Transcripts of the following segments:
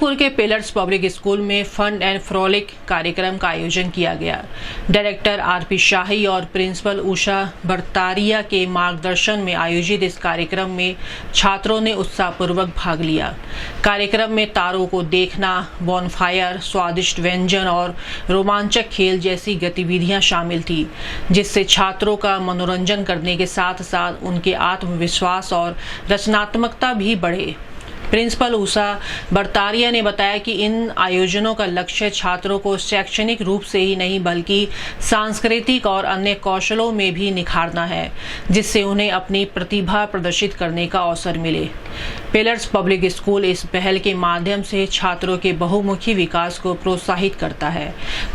गोरखपुर के pillars public school में fun and frolic कार्यक्रम का आयोजन किया गया। डायरेक्टर आरपी शाही और प्रिंसिपल उषा बरतारिया के मार्गदर्शन में आयोजित इस कार्यक्रम में छात्रों ने उत्साहपूर्वक भाग लिया। कार्यक्रम में तारों को देखना, बॉनफायर, स्वादिष्ट व्यंजन और रोमांचक खेल जैसी गतिविधियां शामिल थी, जिससे छात्रों का मनोरंजन करने के साथ साथ उनके आत्मविश्वास और रचनात्मकता भी बढ़े। प्रिंसिपल उषा बरतारिया ने बताया कि इन आयोजनों का लक्ष्य छात्रों को शैक्षणिक रूप से ही नहीं बल्कि सांस्कृतिक और अन्य कौशलों में भी निखारना है, जिससे उन्हें अपनी प्रतिभा प्रदर्शित करने का अवसर मिले। पिलर्स पब्लिक स्कूल इस पहल के माध्यम से छात्रों के बहुमुखी विकास को प्रोत्साहित करता है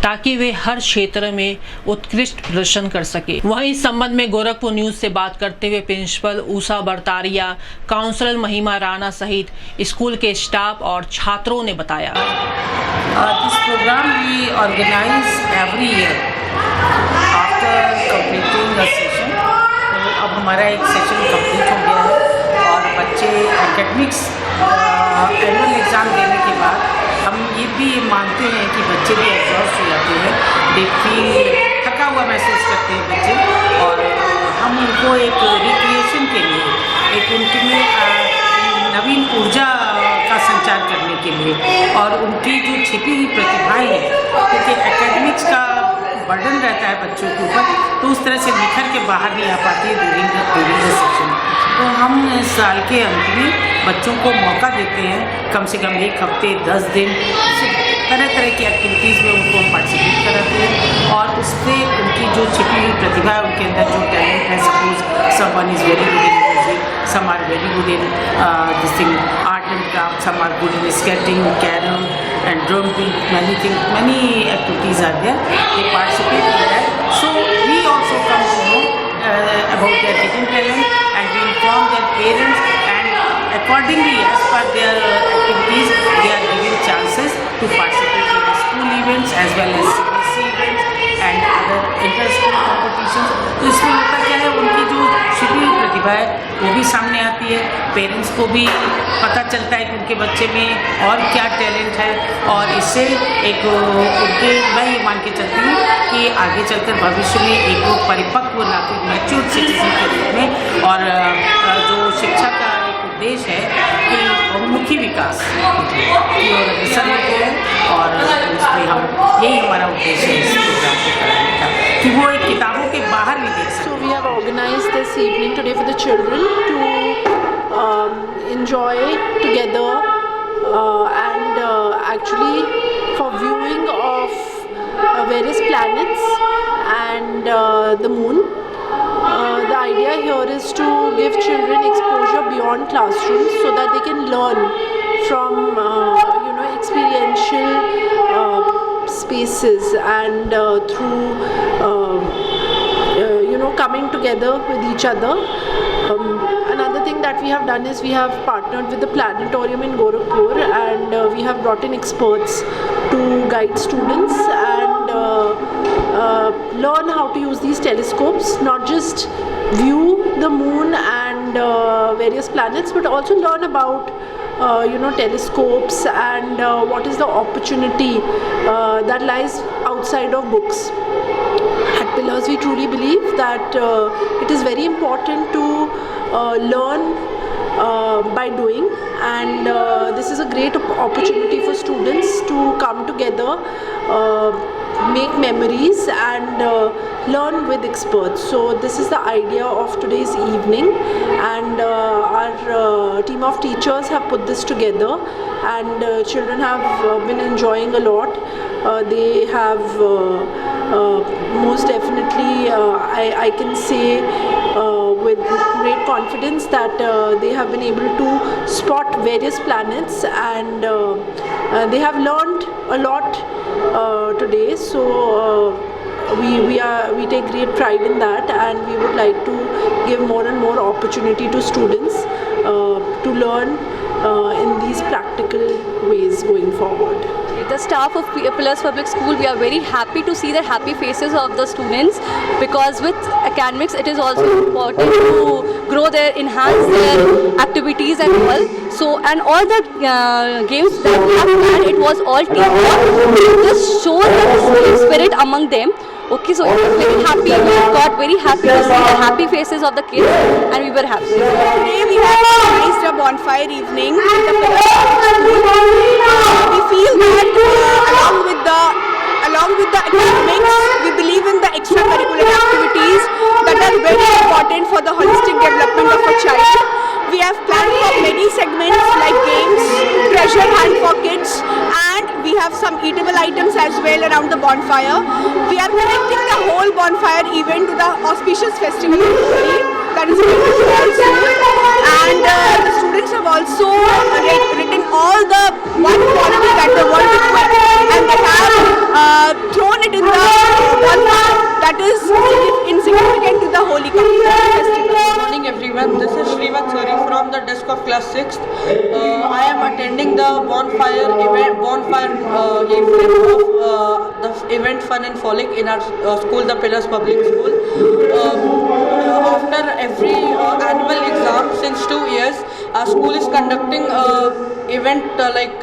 ताकि वे हर क्षेत्र में उत्कृष्ट प्रदर्शन कर सके। वहीं इस संबंध में गोरखपुर न्यूज से बात करते हुए प्रिंसिपल उषा बरतारिया, काउंसलर महिमा राणा सहित स्कूल के स्टाफ और छात्रों ने बताया, this program we organize every year after completing the session. तो अब हमारा एक सेशन कंप्लीट हो गया है और बच्चे एकेडमिक्स एनुअल एग्ज़ाम देने के बाद हम ये भी मानते हैं कि बच्चे भी एग्जॉस्ट हो जाते हैं, दे फील थका हुआ महसूस करते हैं बच्चे, और हम उनको एक रिक्रिएशन के लिए, एक उनके में नवीन ऊर्जा का संचार करने के लिए और उनकी जो छिपी हुई प्रतिभाएं हैं, क्योंकि एकेडमिक्स का बर्डन रहता है बच्चों के ऊपर, तो उस तरह से निखर के बाहर नहीं आ पाती है ड्यूरिंग द सेशन। तो हम इस साल के अंत में बच्चों को मौका देते हैं, कम से कम 1 हफ्ते 10 दिन तरह तरह की एक्टिविटीज़ में उनको हम पार्टिसिपेट कराते हैं और उससे उनकी जो छिपी हुई प्रतिभा है, उनके अंदर जो टैलेंट है, suppose someone is very good in music, some are very good in this thing, art and craft, some are good in skating, carom and drum beat, many activities are there, they participate in that. So we also come to know about their hidden talent and we inform their parents, and accordingly as per their activities they are given chances to participate in the school events as well as CBSE events and other inter-school competitions. तो इसमें होता क्या है, उनकी जो छिपी हुई प्रतिभा है वो भी सामने आती है, पेरेंट्स को भी पता चलता है कि उनके बच्चे में और क्या टैलेंट है, और इससे एक उनके, मैं ये मान के चलती हूँ कि आगे चलकर भविष्य में एक परिपक्व नागरिक, मैच्योर सिटीजन के रूप में, और जो शिक्षा का एक उद्देश्य है कि बहुमुखी विकास की ओर अग्रसर होते हैं, और उसमें हम यही हमारा उद्देश्य है इस प्रोग्राम को कराने का कि वो एक किताबों के बाहर भी देख सकें। So we have organized this evening today for the children to enjoy together and actually for viewing of various planets and the moon. The idea here is to give children exposure beyond classrooms so that they can learn from experiential spaces and through coming together with each other. Another thing that we have done is we have partnered with the planetarium in Gorakhpur, and we have brought in experts to guide students and learn how to use these telescopes, not just view the moon and various planets, but also learn about telescopes and what is the opportunity that lies outside of books. At Pillars, we truly believe that it is very important to learn by doing, and this is a great opportunity for students to come together, make memories and learn with experts. So this is the idea of today's evening, and our team of teachers have put this together, and children have been enjoying a lot. They have most definitely, I can say with great confidence that they have been able to spot various planets, and they have learned a lot today. So we take great pride in that, and we would like to give more and more opportunity to students to learn in these practical ways going forward. the staff of Pillars Public School, we are very happy to see the happy faces of the students, because with academics it is also important to grow their, enhance their activities and all. So, and all the games that we have planned, it was all teamwork. This shows the team spirit among them. Okay, so it was very happy. We got very happy to see the happy faces of the kids, and we were happy. Today we have organized a bonfire evening in the Pillars Public School. We feel that along with the academics, we believe in the extracurricular activities that are very important for the holistic development of a child. We have planned for many segments like games, treasure hunt for kids, and we have some eatable items as well around the bonfire. We are connecting the whole bonfire event to the auspicious festival of Holi that is going to be held soon. And the students have also written all the one quality that they want to quit, and they have thrown it in the bonfire that is insignificant to the Holi festival. Good morning everyone, this is Srivat Sari from the desk of class 6th. I am attending the bonfire evening of the event Fun and Frolic in our school, the Pillars Public School. After every annual exam since 2 years, our school is conducting event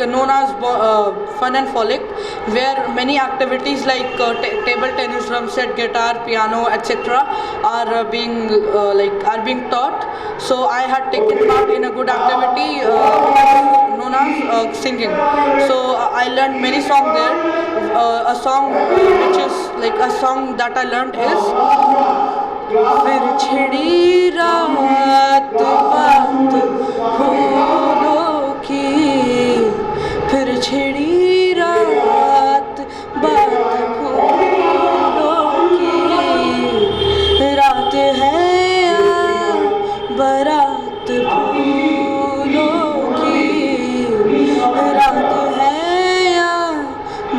known as Fun and Frolic, where many activities like table tennis, drum set, guitar, piano, etc. are being taught. So I had taken part in a good activity known as singing. So I learned many songs there. A song that I learned is फिर छिड़ी रात बात फूलों की, फिर छिड़ी रात बात फूलों की, रात है या बारात फूलों की, रात है या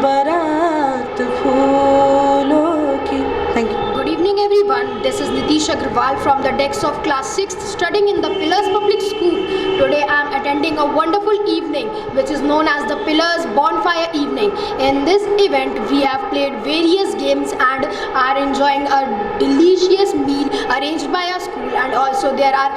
बारात फूलों की. Thank you. Good evening everyone, this is Nitish Agrawal from the desk of class 6th studying in the Pillars Public School. Today I am attending a wonderful evening which is known as the Pillars Bonfire Evening. In this event we have played various games and are enjoying a delicious meal arranged by our school, and also there are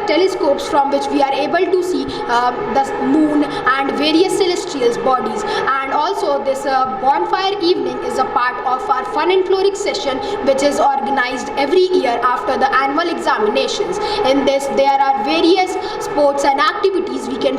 telescopes from which we are able to see the moon and various celestial bodies. And also this bonfire evening is a part of our Fun and Frolic session which is organized every year after the annual examinations. In this there are various sports and activities we can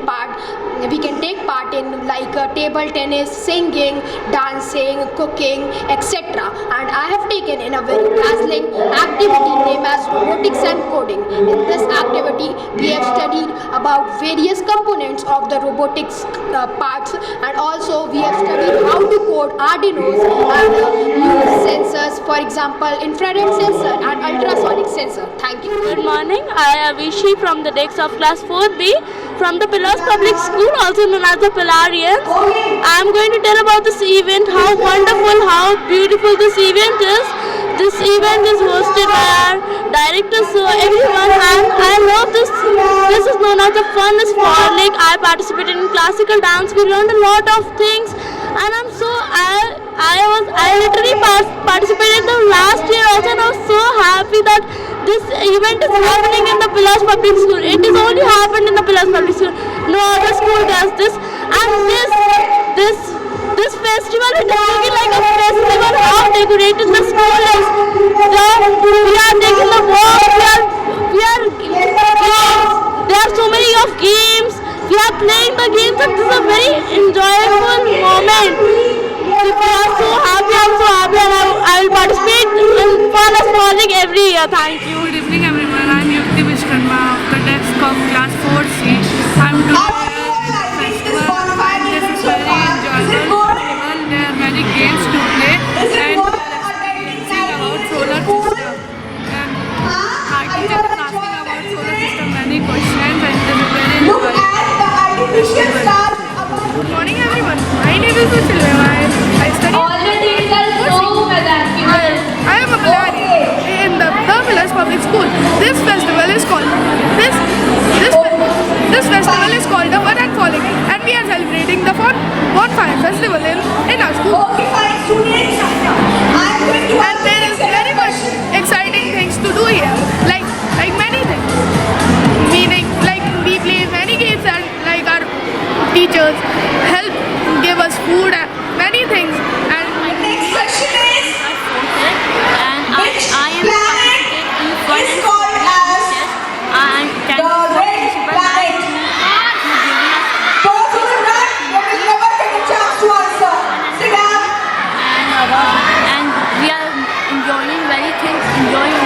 take part in, like table tennis, singing, dancing, cooking, etc. And I have taken in a very dazzling activity named as robotics and coding. In this activity we have studied about various components of the robotics parts, and also we have studied how to code Arduinos and use sensors, for example infrared sensor and ultrasonic sensor. Thank you. Good morning, I am Vishi from the desk of class 4B from the Pillars Public School, also known as the Pillarians. I am going to tell about this event, how wonderful, how beautiful this event is. This event is hosted by our director, so everyone, and I love this. This is known as the Fun is Frolic. I participated in classical dance. We learned a lot of things, and I literally participated the last year also, and I was so happy that this event is happening in the Pillars Public School. It is only happened in the Pillars Public School. No other school does this, and this festival, it is looking like a festival. How decorated the school is. We are taking the walk. There are so many of games. We are playing the games, and this is a very enjoyable moment. We are so happy. I'm so happy, and I will participate in Fun and Frolic every year. Thank you. Good evening everyone, I am Yukti Vishkarma of the desk of class 4C. I am doing a festival, and this is very enjoyable festival. There are many games to play, and we are experiencing about solar system. And our teacher is asking about solar system many questions, and this is very enjoyable festival. Good morning everyone, my name is Uchileva. I study I am a Pillarian in the Pillars Public School. This festival is called enjoying very things, enjoying